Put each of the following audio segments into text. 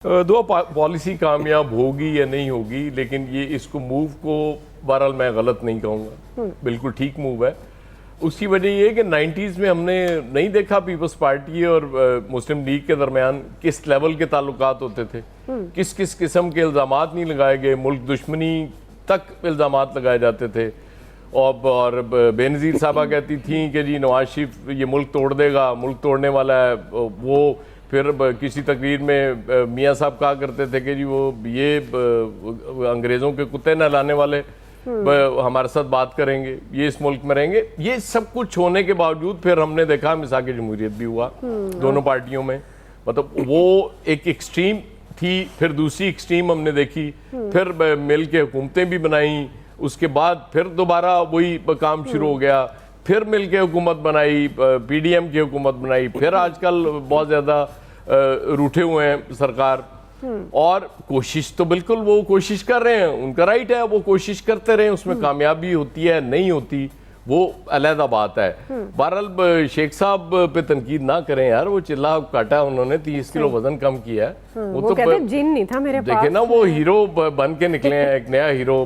دو policy کامیاب ہوگی یا نہیں ہوگی، لیکن یہ اس کو موو کو بہرحال میں غلط نہیں کہوں گا، بالکل ٹھیک موو ہے۔ اس کی وجہ یہ ہے کہ 90s میں ہم نے نہیں دیکھا پیپلز پارٹی اور مسلم لیگ کے درمیان کس لیول کے تعلقات ہوتے تھے، کس کس قسم کے الزامات نہیں لگائے گئے، ملک دشمنی تک الزامات لگائے جاتے تھے، اور بے نظیر صاحبہ کہتی تھیں کہ جی نواز شریف یہ ملک توڑ دے گا، ملک توڑنے والا ہے۔ وہ پھر کسی تقریر میں میاں صاحب کہا کرتے تھے کہ جی وہ یہ انگریزوں کے کتے نہ لانے والے ہمارے ساتھ بات کریں گے، یہ اس ملک میں رہیں گے۔ یہ سب کچھ ہونے کے باوجود پھر ہم نے دیکھا مساق جمہوریت بھی ہوا دونوں پارٹیوں میں، مطلب وہ ایک ایکسٹریم تھی، پھر دوسری ایکسٹریم ہم نے دیکھی، پھر مل کے حکومتیں بھی بنائیں، اس کے بعد پھر دوبارہ وہی کام شروع ہو گیا، پھر مل کے حکومت بنائی، پی ڈی ایم کی حکومت بنائی، پھر آج کل بہت زیادہ روٹھے ہوئے ہیں سرکار، اور کوشش تو بالکل وہ کوشش کر رہے ہیں، ان کا رائٹ ہے، وہ کوشش کرتے رہے، اس میں کامیابی ہوتی ہے نہیں ہوتی وہ علیحدہ بات ہے۔ بہرحال شیخ صاحب پہ تنقید نہ کریں یار، وہ چلا کاٹا انہوں نے، 30 کلو وزن کم کیا ہے، وہ کہتے ہیں جن نہیں تھا میرے پاس، دیکھیں نا وہ ہیرو بن کے نکلے ہیں، ایک نیا ہیرو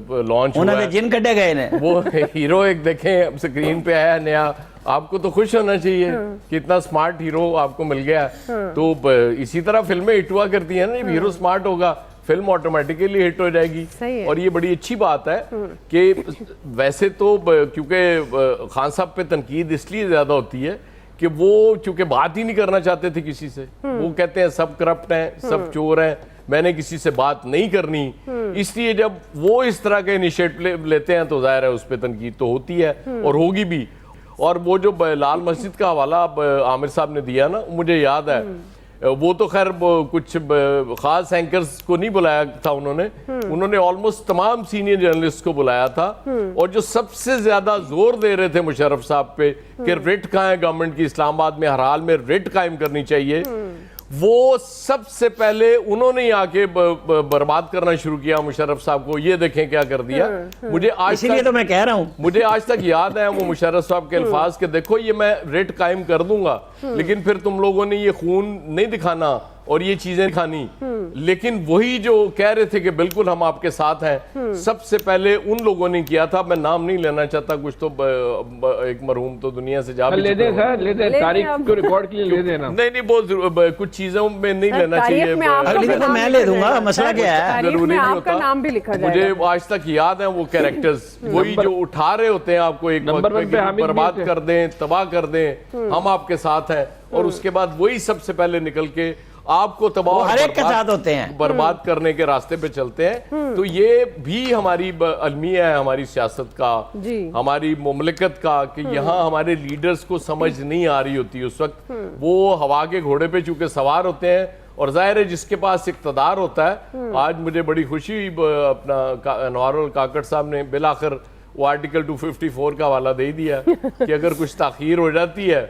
لانچ ہوا ہے، جن کٹے گئے وہ ہیرو ایک دیکھیں سکرین پہ آیا نیا، آپ کو تو خوش ہونا چاہیے کہ اتنا سمارٹ ہیرو آپ کو مل گیا۔ تو اسی طرح فلمیں ہٹ ہوا کرتی ہیں نا، جب ہیرو سمارٹ ہوگا فلم آٹومیٹیکلی ہٹ ہو جائے گی، اور یہ بڑی اچھی بات ہے کہ ویسے تو کیونکہ خان صاحب پہ تنقید اس لیے زیادہ ہوتی ہے کہ وہ چونکہ بات ہی نہیں کرنا چاہتے تھے کسی سے، وہ کہتے ہیں سب کرپٹ ہیں، سب چور ہیں، میں نے کسی سے بات نہیں کرنی، اس لیے جب وہ اس طرح کے انیشیٹو لیتے ہیں تو ظاہر ہے اس پہ تنقید تو ہوتی ہے اور ہوگی بھی۔ اور وہ جو لال مسجد کا حوالہ عامر صاحب نے دیا نا، مجھے یاد ہے، وہ تو خیر کچھ خاص اینکرز کو نہیں بلایا تھا انہوں نے آلموسٹ تمام سینئر جرنلسٹ کو بلایا تھا، اور جو سب سے زیادہ زور دے رہے تھے مشرف صاحب پہ کہ ریٹ کہاں ہے گورنمنٹ کی، اسلام آباد میں ہر حال میں ریٹ قائم کرنی چاہیے، وہ سب سے پہلے انہوں نے آ کے برباد کرنا شروع کیا مشرف صاحب کو، یہ دیکھیں کیا کر دیا۔ مجھے اسی لیے تو میں کہہ رہا ہوں، مجھے آج تک یاد ہے وہ مشرف صاحب کے الفاظ کہ دیکھو یہ میں ریٹ قائم کر دوں گا، لیکن پھر تم لوگوں نے یہ خون نہیں دکھانا اور یہ چیزیں دکھانی، لیکن وہی جو کہہ رہے تھے کہ بالکل ہم آپ کے ساتھ ہیں، سب سے پہلے ان لوگوں نے کیا تھا۔ میں نام نہیں لینا چاہتا، کچھ تو ایک مرحوم تو دنیا سے جا بھی لے دیں سر، لے دیں تاریخ کو ریکارڈ کے لیے لے دینا، نہیں بہت کچھ چیزوں میں نہیں لینا چاہیے، اگلی دفعہ میں لے دوں گا، مسئلہ کیا ہے، ضروری نہیں ہوتا۔ مجھے آج تک یاد ہیں وہ کیریکٹرز، وہی جو اٹھا رہے ہوتے ہیں آپ کو ایک وقت پہ کہ برباد کر دیں، تباہ کر دیں، ہم آپ کے ساتھ ہیں، اور اس کے بعد وہی سب سے پہلے نکل کے آپ کو تباہ ہر ایک کے ساتھ ہوتے ہیں، برباد کرنے کے راستے پہ چلتے ہیں۔ تو یہ بھی ہماری المیہ ہے ہماری سیاست کا، ہماری مملکت کا، کہ یہاں ہمارے لیڈرز کو سمجھ نہیں آ رہی ہوتی اس وقت، وہ ہوا کے گھوڑے پہ چونکہ سوار ہوتے ہیں، اور ظاہر ہے جس کے پاس اقتدار ہوتا ہے۔ آج مجھے بڑی خوشی ہوئی، اپنا انوار الکاکڑ صاحب نے بالآخر وہ آرٹیکل 254 کا حوالہ دے دیا کہ اگر کچھ تاخیر ہو جاتی ہے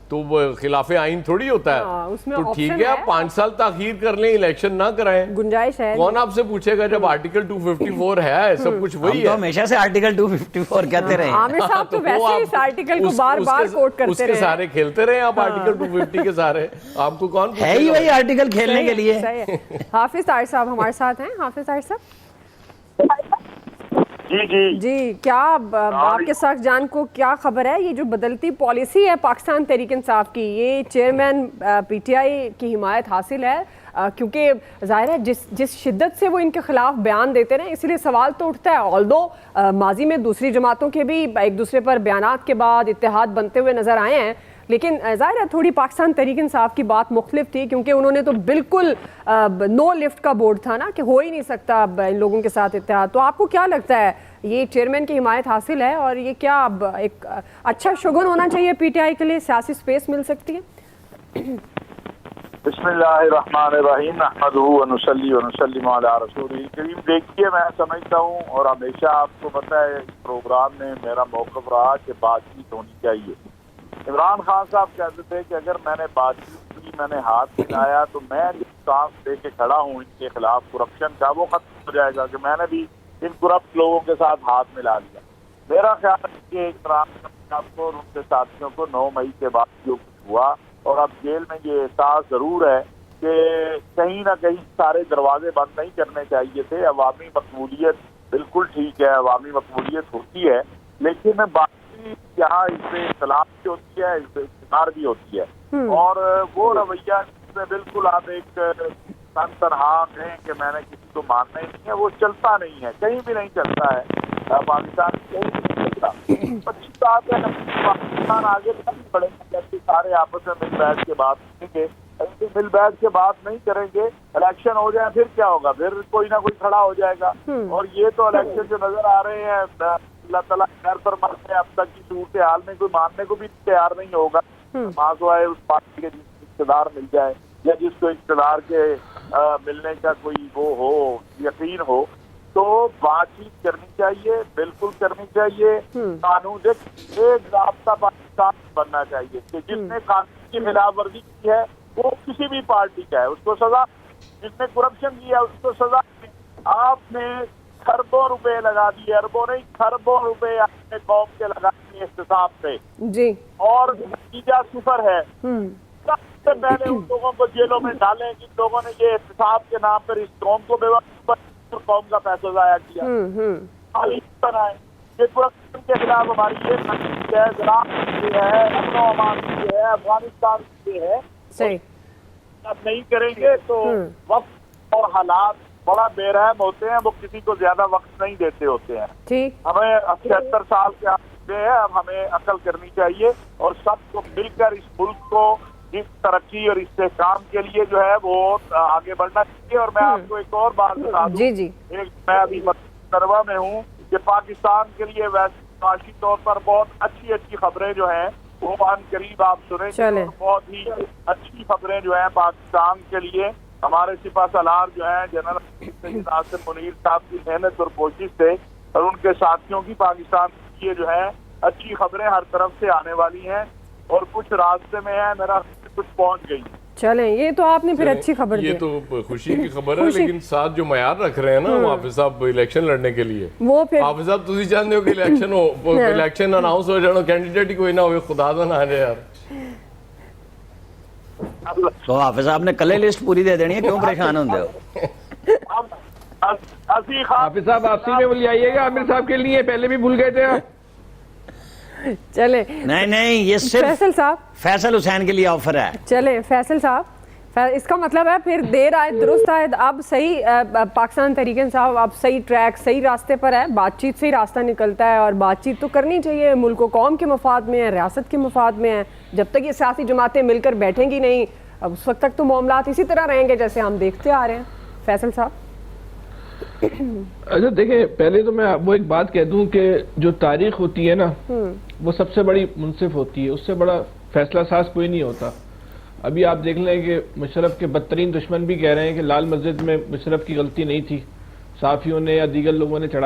تو وہ خلاف آئین تھوڑی ہوتا ہے، تو ٹھیک ہے آپ 5 سال تاخیر کر لیں، الیکشن نہ کرائیں، گنجائش ہے، کون آپ سے پوچھے گا جب آرٹیکل 254 ہے، سب کچھ وہی ہے۔ ہم تو ہمیشہ سے آرٹیکل 254 کہتے رہے ہیں، عامر صاحب تو ویسے اس آرٹیکل کو بار بار کوٹ کرتے رہے، اس کے سارے کھیلتے رہے آپ آرٹیکل 250 کے سارے، آپ کو کون ہے ہی وہی آرٹیکل کھیلنے کے لیے۔ حافظ طاہر صاحب ہمارے ساتھ ہیں، حافظ طاہر صاحب جی کیا آپ کے ساتھ جان کو کیا خبر ہے؟ یہ جو بدلتی پالیسی ہے پاکستان تحریک انصاف کی، یہ چیئرمین پی ٹی آئی کی حمایت حاصل ہے، کیونکہ ظاہر ہے جس شدت سے وہ ان کے خلاف بیان دیتے رہے، اس لیے سوال تو اٹھتا ہے، آلدو ماضی میں دوسری جماعتوں کے بھی ایک دوسرے پر بیانات کے بعد اتحاد بنتے ہوئے نظر آئے ہیں، لیکن ظاہر ہے تھوڑی پاکستان تحریک انصاف کی بات مختلف تھی، کیونکہ انہوں نے تو بالکل نو لفٹ کا بورڈ تھا نا، کہ ہو ہی نہیں سکتا ان لوگوں کے ساتھ اتحاد۔ تو آپ کو کیا لگتا ہے یہ چیئرمین کی حمایت حاصل ہے، اور یہ کیا اب ایک اچھا شگن ہونا چاہیے پی ٹی آئی کے لیے، سیاسی سپیس مل سکتی ہے؟ بسم اللہ الرحمن الرحیم، نحمدہ ونصلی ونسلم علی رسولہ الکریم۔ دیکھیے میں سمجھتا ہوں، اور ہمیشہ آپ کو پتہ ہے اس پروگرام میں میرا موقف رہا کہ بات چیت ہونی چاہیے۔ عمران خان صاحب کہتے تھے کہ اگر میں نے بات چیت کی، میں نے ہاتھ ملایا، تو میں جس کام لے کے کھڑا ہوں ان کے خلاف کرپشن کا، وہ ختم ہو جائے گا، کہ میں نے بھی ان کرپٹ لوگوں کے ساتھ ہاتھ ملا لیا۔ میرا خیال ہے کہ عمران خان صاحب کو اور ان کے ساتھیوں کو 9 مئی کے بعد جو کچھ ہوا، اور اب جیل میں یہ احساس ضرور ہے کہ کہ کہیں نہ کہیں سارے دروازے بند نہیں کرنے چاہیے تھے. عوامی مقبولیت بالکل ٹھیک ہے, عوامی مقبولیت ہوتی ہے, لیکن باقی یہاں اس میں اختلاف بھی ہوتی ہے, اس میں اقتدار بھی ہوتی ہے, اور وہ رویہ جس میں بالکل آپ ایک تنہا ہیں کہ میں نے کسی کو ماننا ہی نہیں ہے, وہ چلتا نہیں ہے, کہیں بھی نہیں چلتا ہے. پاکستان کہیں بھی نہیں چلتا. اچھی بات ہے, پاکستان آگے نہیں بڑھے گا جبکہ سارے آپس میں مل بیٹھ کے بات کریں گے. مل بیٹھ کے بات نہیں کریں گے, الیکشن ہو جائے پھر کیا ہوگا, پھر کوئی نہ کوئی کھڑا ہو جائے گا. اور یہ تو الیکشن جو نظر آ رہے ہیں اللہ تعالیٰ خیر پر مانتے ہیں, اب تک کی صورتحال میں کوئی ماننے کو بھی تیار نہیں ہوگا. ماسوائے اس پارٹی کے جس کو اقتدار مل جائے یا جس کو اقتدار کے ملنے کا کوئی وہ ہو, یقین ہو, تو بات چیت کرنی چاہیے, بالکل کرنی چاہیے. قانون ایک ضابطہ پاکستان بننا چاہیے کہ جس نے قانون کی خلاف ورزی کی ہے وہ کسی بھی پارٹی کا ہے, اس کو سزا. جس نے کرپشن کیا اس کو سزا. آپ نے کھربوں روپے لگا دیے, اربوں نہیں کھربوں روپے اپنے قوم کے لگا دیے احتساب پہ جی, اور نتیجہ صفر ہے. سب سے پہلے ان لوگوں کو جیلوں میں ڈالیں جن لوگوں نے یہ احتساب کے نام پر اس قوم کو بے وقت قوم کا پیسہ ضائع کیا. بنائے یہ کرپشن کے خلاف ہماری یہ تحریک ہے, زراعت کی ہے, امن و امان کی ہے, افغانستان کی ہے. اب نہیں کریں گے تو وقت اور حالات بڑا بے رحم ہوتے ہیں, وہ کسی کو زیادہ وقت نہیں دیتے ہوتے ہیں. ہمیں 78 سال کے آگے ہیں, اب ہمیں عقل کرنی چاہیے اور سب کو مل کر اس ملک کو اس ترقی اور استحکام کے لیے جو ہے وہ آگے بڑھنا چاہیے. اور میں آپ کو ایک اور بات بتا دوں, میں ابھی سروا میں ہوں کہ پاکستان کے لیے ویسے معاشی طور پر بہت اچھی اچھی خبریں جو ہیں وہ عن قریب آپ سنیں. بہت ہی اچھی خبریں جو ہیں پاکستان کے لیے. ہمارے سپاہ سالار جو ہیں جنرل ناصر منیر صاحب کی محنت اور کوشش سے اور ان کے ساتھیوں کی پاکستان کی جو ہے اچھی خبریں ہر طرف سے آنے والی ہیں, اور کچھ راستے میں ہے, میرا کچھ پہنچ گئی. چلیں, یہ تو آپ نے پھر اچھی خبر دی. یہ تو خوشی کی خبر ہے, لیکن ساتھ جو معیار رکھ رہے ہیں نا حافظ صاحب الیکشن لڑنے کے لیے, وہ پھر حافظ صاحب تسی چاہتے ہو کہ الیکشن ہو, الیکشن اناؤنس ہو جانا, کینڈیڈیٹ ہی کوئی نہ ہوئے, خدا دا نہ آ جائے یار. تو حافظ صاحب نے کلے لسٹ پوری دے دینی ہے, کیوں پریشان ہوندے ہو؟ حافظ صاحب آپ میں بول آئیے گا عامر صاحب کے لیے, پہلے بھی بھول گئے تھے آپ. چلے نہیں, یہ صرف فیصل صاحب, فیصل حسین کے لیے آفر ہے. چلے فیصل صاحب, اس کا مطلب ہے پھر دیر آئے درست آئے, اب صحیح پاکستان تحریک انصاف اب صحیح ٹریک صحیح راستے پر ہے, بات چیت سے ہی راستہ نکلتا ہے, اور بات چیت تو کرنی چاہیے, ملک و قوم کے مفاد میں ہے, ریاست کے مفاد میں ہے. جب تک یہ سیاسی جماعتیں مل کر بیٹھیں گی نہیں, اب اس وقت تک تو معاملات اسی طرح رہیں گے جیسے ہم دیکھتے آ رہے ہیں. فیصل صاحب اچھا دیکھیں, پہلے تو میں وہ ایک بات کہہ دوں کہ جو تاریخ ہوتی ہے نا وہ سب سے بڑی منصف ہوتی ہے, اس سے بڑا فیصلہ ساز کوئی نہیں ہوتا. ابھی آپ دیکھ لیں کہ مشرف کے بدترین دشمن بھی کہہ رہے ہیں کہ لال مسجد میں مشرف کی غلطی نہیں تھی, صحافیوں نے یا دیگر لوگوں نے چڑھا